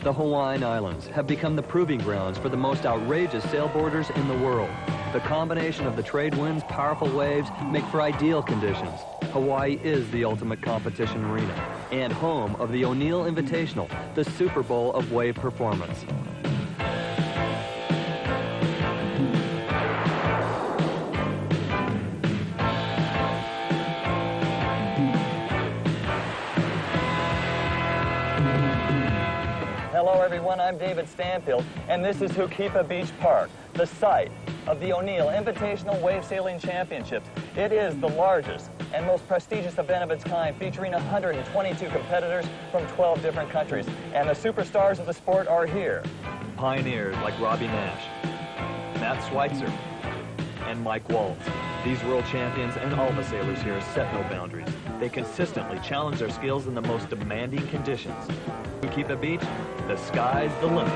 The Hawaiian Islands have become the proving grounds for the most outrageous sailboarders in the world. The combination of the trade winds, powerful waves make for ideal conditions. Hawaii is the ultimate competition arena and home of the Oneill Invitational, the Super Bowl of wave performance. Hello everyone, I'm David Stanfield, and this is Hukipa Beach Park, the site of the Oneill Invitational Wave Sailing Championships. It is the largest and most prestigious event of its kind, featuring 122 competitors from 12 different countries. And the superstars of the sport are here. Pioneers like Robbie Nash, Matt Schweitzer, and Mike Waltz. These world champions and all the sailors here set no boundaries. They consistently challenge their skills in the most demanding conditions. Hukipa Beach, the sky's the limit.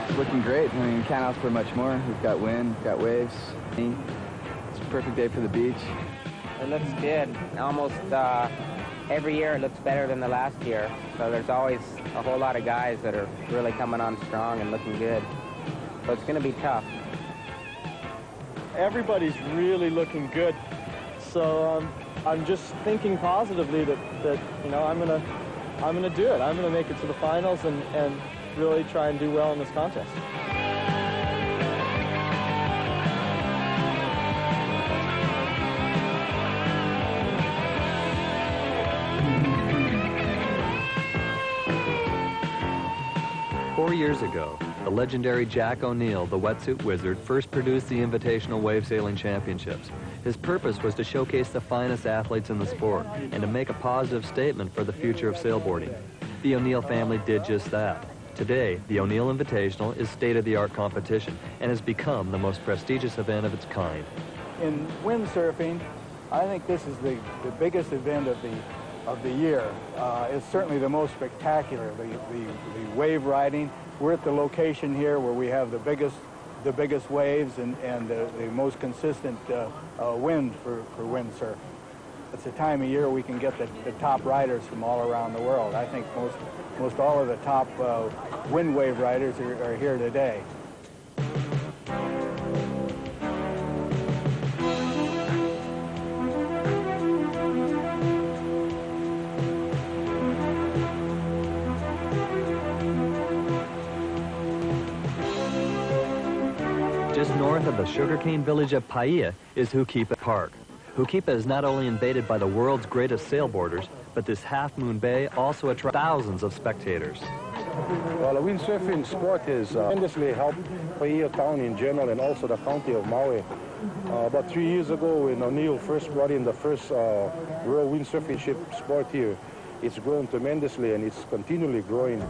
It's looking great. I mean, can't ask for much more. We've got wind, we've got waves. It's a perfect day for the beach. It looks good. Almost every year it looks better than the last year. So there's always a whole lot of guys that are really coming on strong and looking good. So it's going to be tough. Everybody's really looking good. So I'm just thinking positively that you know, I'm gonna do it. I'm gonna make it to the finals and really try and do well in this contest. Four years ago, the legendary Jack Oneill, the wetsuit wizard, first produced the Invitational Wave Sailing Championships. His purpose was to showcase the finest athletes in the sport and to make a positive statement for the future of sailboarding. The Oneill family did just that. Today, the Oneill Invitational is state-of-the-art competition and has become the most prestigious event of its kind. In windsurfing, I think this is the biggest event of the year. It's certainly the most spectacular, the wave riding. We're at the location here where we have the biggest waves and the most consistent wind for windsurf. It's a time of year we can get the top riders from all around the world. I think most all of the top wind wave riders are here today. Just north of the sugarcane village of Paia is Hukipa Park. Hukipa is not only invaded by the world's greatest sailboarders, but this half-moon bay also attracts thousands of spectators. Well, the windsurfing sport has tremendously helped Paia town in general and also the county of Maui. About 3 years ago, when Oneill first brought in the first world windsurfing ship sport here, it's grown tremendously and it's continually growing.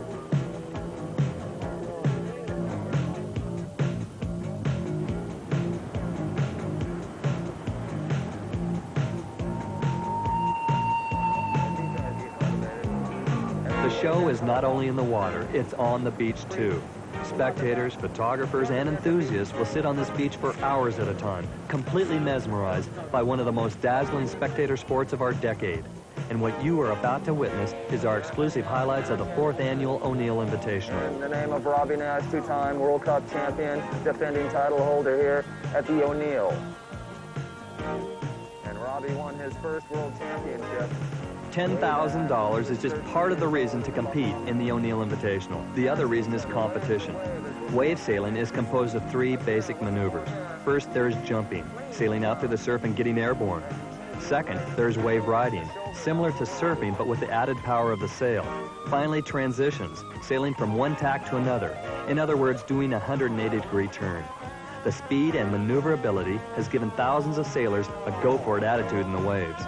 The show is not only in the water, it's on the beach too. Spectators, photographers, and enthusiasts will sit on this beach for hours at a time, completely mesmerized by one of the most dazzling spectator sports of our decade. And what you are about to witness is our exclusive highlights of the 4th annual Oneill Invitational. In the name of Robbie Nash, two-time World Cup champion, defending title holder here at the Oneill. And Robbie won his first world championship. $10,000 is just part of the reason to compete in the Oneill Invitational. The other reason is competition. Wave sailing is composed of 3 basic maneuvers. First, there's jumping, sailing out through the surf and getting airborne. Second, there's wave riding, similar to surfing but with the added power of the sail. Finally, transitions, sailing from one tack to another. In other words, doing a 180-degree turn. The speed and maneuverability has given thousands of sailors a go-for-it attitude in the waves.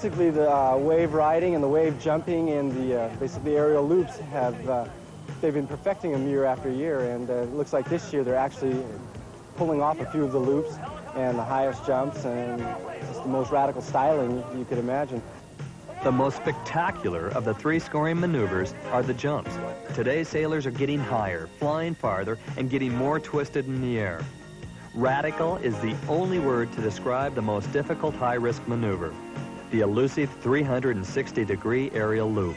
basically the wave riding and the wave jumping and the basically aerial loops have they've been perfecting them year after year, and it looks like this year they're actually pulling off a few of the loops and the highest jumps and just the most radical styling you could imagine. The most spectacular of the three scoring maneuvers are the jumps. Today's sailors are getting higher, flying farther, and getting more twisted in the air. Radical is the only word to describe the most difficult high-risk maneuver, the elusive 360-degree aerial loop.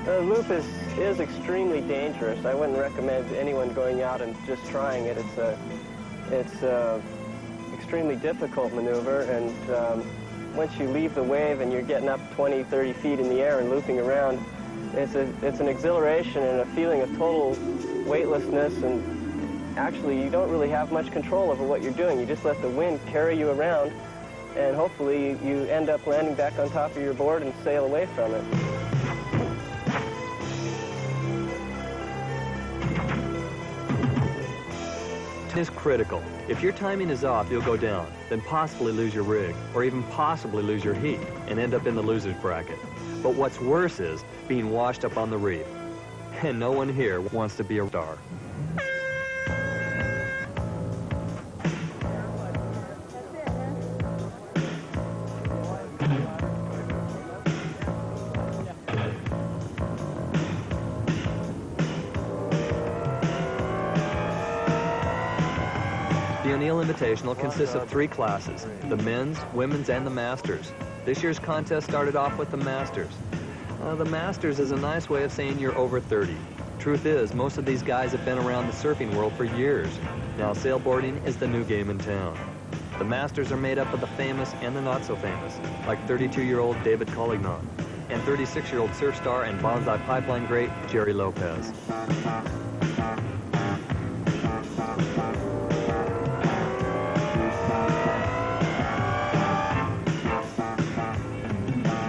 The loop is extremely dangerous. I wouldn't recommend anyone going out and just trying it. It's a extremely difficult maneuver, and once you leave the wave and you're getting up 20, 30 feet in the air and looping around, it's an exhilaration and a feeling of total weightlessness, and actually you don't really have much control over what you're doing. You just let the wind carry you around, and hopefully you end up landing back on top of your board and sail away from it. Is critical. If your timing is off, you'll go down, then possibly lose your rig, or even possibly lose your heat, and end up in the loser's bracket. But what's worse is being washed up on the reef. And no one here wants to be a star. The Oneill Invitational consists of three classes, the men's, women's, and the masters. This year's contest started off with the masters. The masters is a nice way of saying you're over 30. Truth is, most of these guys have been around the surfing world for years. Now sailboarding is the new game in town. The masters are made up of the famous and the not so famous, like 32-year-old David Collignon and 36-year-old surf star and bonsai pipeline great Jerry Lopez.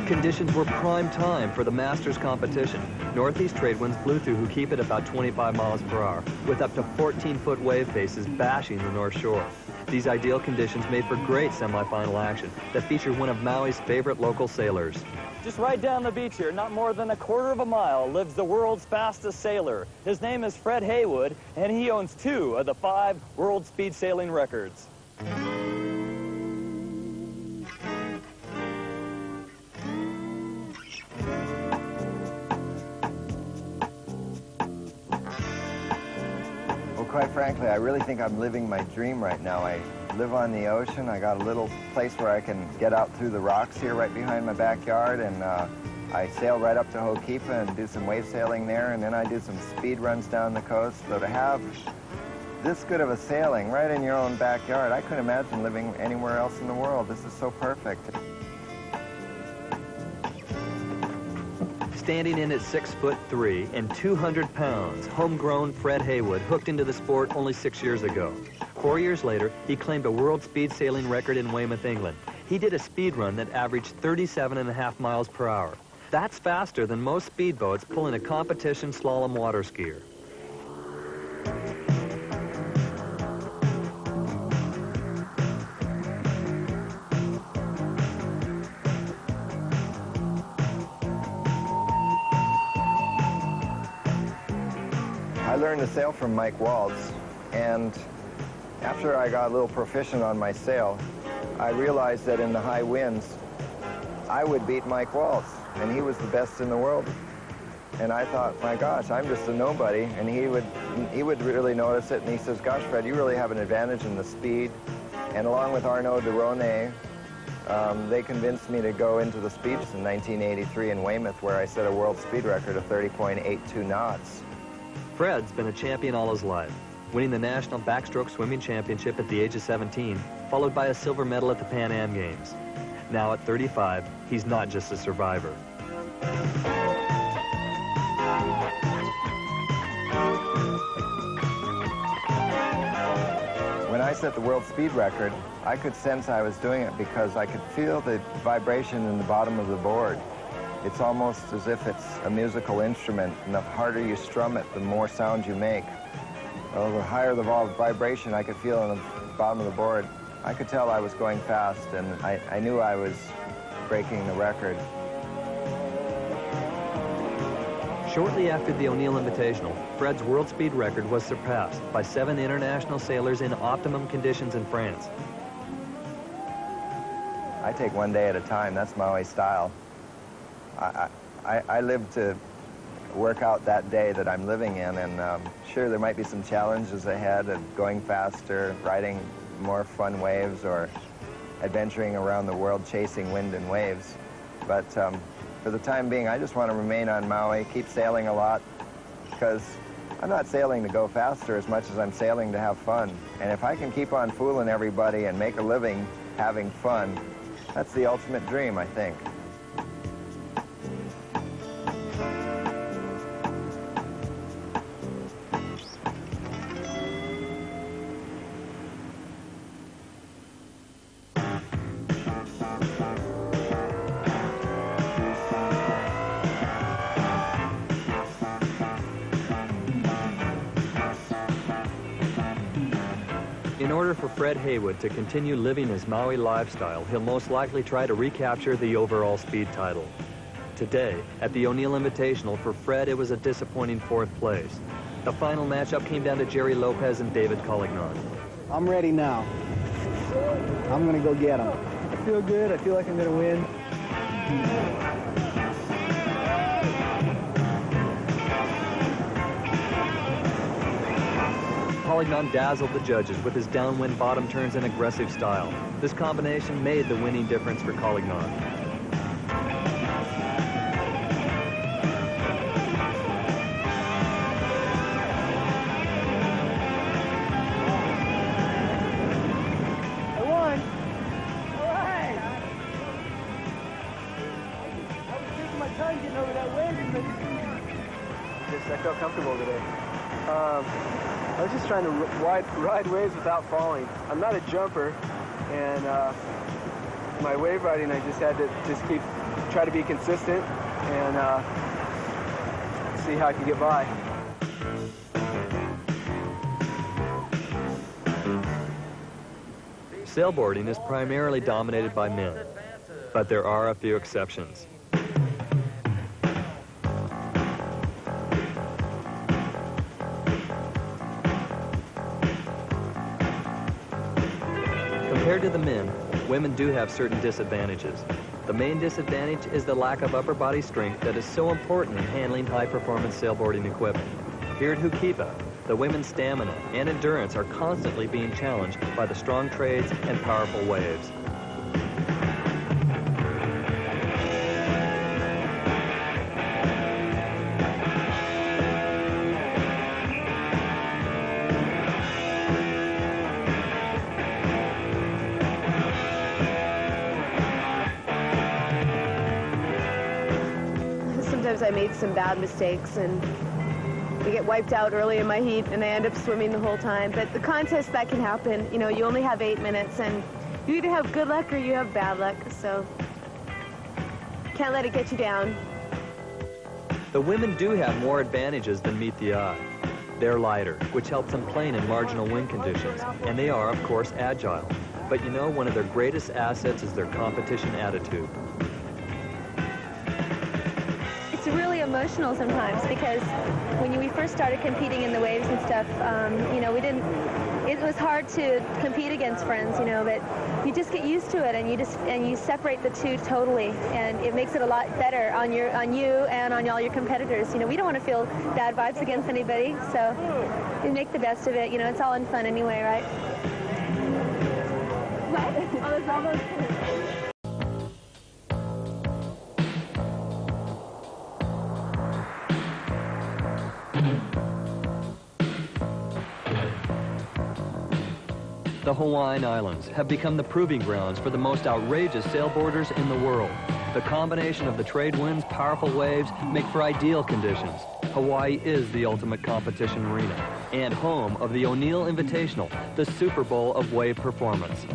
Conditions were prime time for the Masters competition. Northeast trade winds blew through Hookip at about 25 miles per hour, with up to 14-foot wave faces bashing the North Shore. These ideal conditions made for great semifinal action that featured one of Maui's favorite local sailors. Just right down the beach here, not more than a quarter of a mile, lives the world's fastest sailor. His name is Fred Haywood, and he owns 2 of the 5 world speed sailing records. Quite frankly, I really think I'm living my dream right now. I live on the ocean. I got a little place where I can get out through the rocks here right behind my backyard, and I sail right up to Hookip and do some wave sailing there, and then I do some speed runs down the coast. So to have this good of a sailing right in your own backyard, I couldn't imagine living anywhere else in the world. This is so perfect. Standing in at 6'3" and 200 pounds, homegrown Fred Haywood hooked into the sport only 6 years ago. 4 years later, he claimed a world speed sailing record in Weymouth, England. He did a speed run that averaged 37.5 miles per hour. That's faster than most speedboats pulling a competition slalom water skier. I learned to sail from Mike Waltz, and after I got a little proficient on my sail, I realized that in the high winds, I would beat Mike Waltz, and he was the best in the world. And I thought, my gosh, I'm just a nobody, and he would really notice it, and he says, gosh, Fred, you really have an advantage in the speed. And along with Arnaud de Ronay, they convinced me to go into the speeds in 1983 in Weymouth, where I set a world speed record of 30.82 knots. Fred's been a champion all his life, winning the National Backstroke Swimming Championship at the age of 17, followed by a silver medal at the Pan Am Games. Now at 35, he's not just a survivor. When I set the world speed record, I could sense I was doing it because I could feel the vibration in the bottom of the board. It's almost as if it's a musical instrument, and the harder you strum it, the more sound you make. Well, the higher the vibration I could feel on the bottom of the board, I could tell I was going fast, and I knew I was breaking the record. Shortly after the Oneill Invitational, Fred's world speed record was surpassed by 7 international sailors in optimum conditions in France. I take one day at a time. That's Maui style. I live to work out that day that I'm living in, and sure, there might be some challenges ahead of going faster, riding more fun waves, or adventuring around the world chasing wind and waves. But for the time being, I just want to remain on Maui, keep sailing a lot, because I'm not sailing to go faster as much as I'm sailing to have fun. And if I can keep on fooling everybody and make a living having fun, that's the ultimate dream, I think. In order for Fred Haywood to continue living his Maui lifestyle, he'll most likely try to recapture the overall speed title. Today, at the Oneill Invitational, for Fred, it was a disappointing 4th place. The final matchup came down to Jerry Lopez and David Collignon. I'm ready now. I'm going to go get him. I feel good. I feel like I'm going to win. Collignon dazzled the judges with his downwind bottom turns and aggressive style. This combination made the winning difference for Collignon. I won! All right! I was taking my time getting over that wave. Just I felt comfortable today. I was just trying to ride waves without falling. I'm not a jumper, and my wave riding, I just had to try to be consistent and see how I can get by. Sailboarding is primarily dominated by men, but there are a few exceptions. Compared to the men, women do have certain disadvantages. The main disadvantage is the lack of upper body strength that is so important in handling high-performance sailboarding equipment. Here at Hukipa, the women's stamina and endurance are constantly being challenged by the strong trades and powerful waves. Sometimes I made some bad mistakes and we get wiped out early in my heat and I end up swimming the whole time. But the contest, that can happen. You know, you only have 8 minutes and you either have good luck or you have bad luck. So can't let it get you down. The women do have more advantages than meet the eye. They're lighter, which helps them plane in marginal wind conditions. And they are, of course, agile. But you know, one of their greatest assets is their competition attitude. It's really emotional sometimes because when we first started competing in the waves and stuff, you know, it was hard to compete against friends, you know, but you just get used to it and you separate the two totally, and it makes it a lot better on you and on all your competitors. You know, we don't want to feel bad vibes against anybody, so we make the best of it. You know, it's all in fun anyway, right? What? Oh, it's almost. The Hawaiian Islands have become the proving grounds for the most outrageous sailboarders in the world. The combination of the trade winds, powerful waves, make for ideal conditions. Hawaii is the ultimate competition arena and home of the Oneill Invitational, the Super Bowl of wave performance.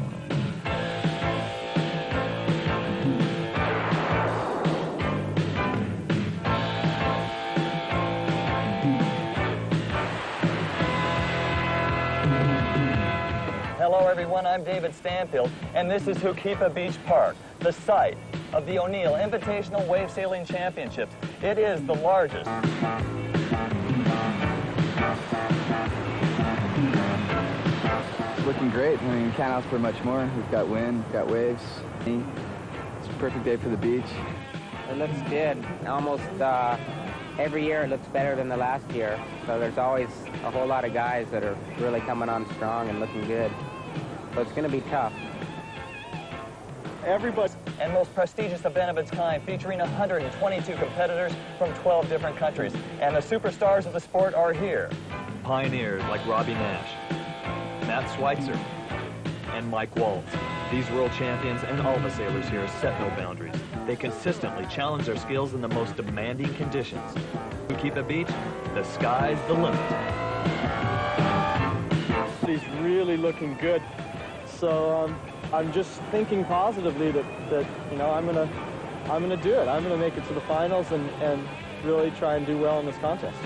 Hello everyone, I'm David Stanfield, and this is Hukipa Beach Park, the site of the Oneill Invitational Wave Sailing Championships. It is the largest. It's looking great. I mean, can't ask for much more. We've got wind, we've got waves. It's a perfect day for the beach. It looks good. Almost every year it looks better than the last year. So there's always a whole lot of guys that are really coming on strong and looking good. So it's going to be tough. Everybody and most prestigious event of its kind, featuring 122 competitors from 12 different countries. And the superstars of the sport are here. Pioneers like Robbie Nash, Matt Schweitzer, and Mike Waltz. These world champions and all the sailors here set no boundaries. They consistently challenge their skills in the most demanding conditions. Hukipa Beach, the sky's the limit. He's really looking good. So I'm just thinking positively that you know, I'm gonna do it. I'm gonna make it to the finals and really try and do well in this contest.